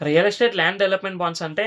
Real estate land development bonds అంటే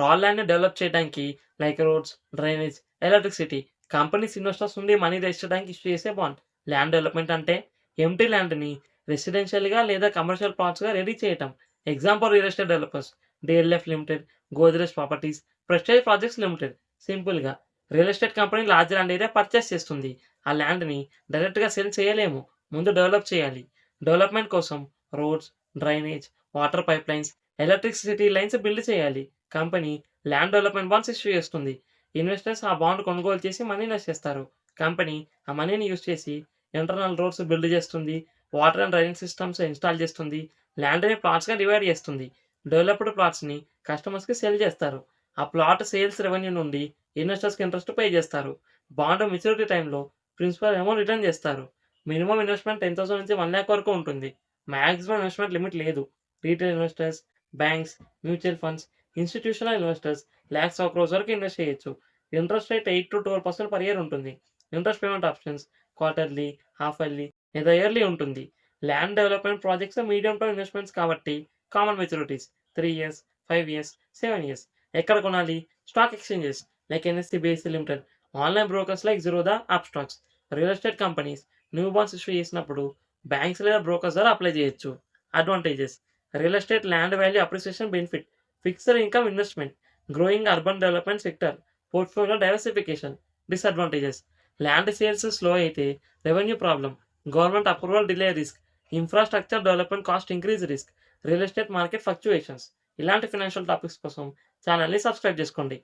raw ల్యాండ్‌ని develop చేయడానికి like roads, drainage, electricity companies investors నుండి money raise చేయడానికి ఇష్యూ చేసే బాండ్. ల్యాండ్ డెవలప్‌మెంట్ అంటే ఎంప్టీ ల్యాండ్‌ని రెసిడెన్షియల్‌గా లేదా కమర్షియల్ ప్లాట్స్‌గా రెడీ చేయటం. Example real estate developers, DLF limited, Godrej properties, Prestige projects limited. సింపుల్‌గా real estate company large land area purchase చేస్తుంది. ఆ ల్యాండ్‌ని డైరెక్ట్‌గా సేల్ చేయలేము. ముందు డెవలప్ చేయాలి. డెవలప్‌మెంట్ కోసం roads, drainage, water pipelines, electricity lines build చేయాలి. Company land development bonds issue చేస్తుంది. ఇన్వెస్టర్స్ ఆ బాండ్ కొనుగోలు చేసి మనీ ఇన్వెస్ట్ చేస్తారు. కంపెనీ ఆ మనీని యూజ్ చేసి ఇంటర్నల్ రోడ్స్ బిల్డ్ చేస్తుంది. Water and drainage systems install చేస్తుంది. ల్యాండ్‌ని ప్లాట్స్‌గా డివైడ్ చేస్తుంది. డెవలప్డ్ ప్లాట్స్‌ని కస్టమర్స్‌కి సేల్ చేస్తారు. ఆ ప్లాట్ సేల్స్ రెవెన్యూ నుండి ఇన్వెస్టర్స్‌కి ఇంట్రెస్ట్ పే చేస్తారు. బాండ్ మెచ్యూరిటీ టైమ్‌లో ప్రిన్సిపల్ అమౌంట్ రిటర్న్ చేస్తారు. మినిమమ్ ఇన్వెస్ట్‌మెంట్ 10,000 నుంచి 1,00,000 వరకు ఉంటుంది. మాక్సిమం ఇన్వెస్ట్‌మెంట్ లిమిట్ లేదు. Retail investors, banks, mutual funds, institutional investors lakhs of crores వరకు ఇన్వెస్ట్ చేయొచ్చు. ఇంట్రెస్ట్ రేట్ 8-12% పర్ ఇయర్ ఉంటుంది. Interest payment options quarterly, half yearly లేదా ఇయర్లీ ఉంటుంది. Land development projects medium term investments కాబట్టి common maturities 3 years, 5 years, 7 years. ఎక్కడ కొనాలి? Stock exchanges like NSC, BSC limited, online brokers like Zerodha, Upstox. Real estate companies new bonds issue చేసినప్పుడు banks లేదా brokers ద్వారా apply చేయొచ్చు. Advantages real estate land value appreciation benefit, fixed income investment, growing urban development sector, portfolio diversification. Disadvantages land sales slow అయితే revenue problem, government approval delay risk, infrastructure development cost increase risk, real estate market fluctuations. ఇలాంటి financial topics కోసం ఛానల్‌ని subscribe చేసుకోండి.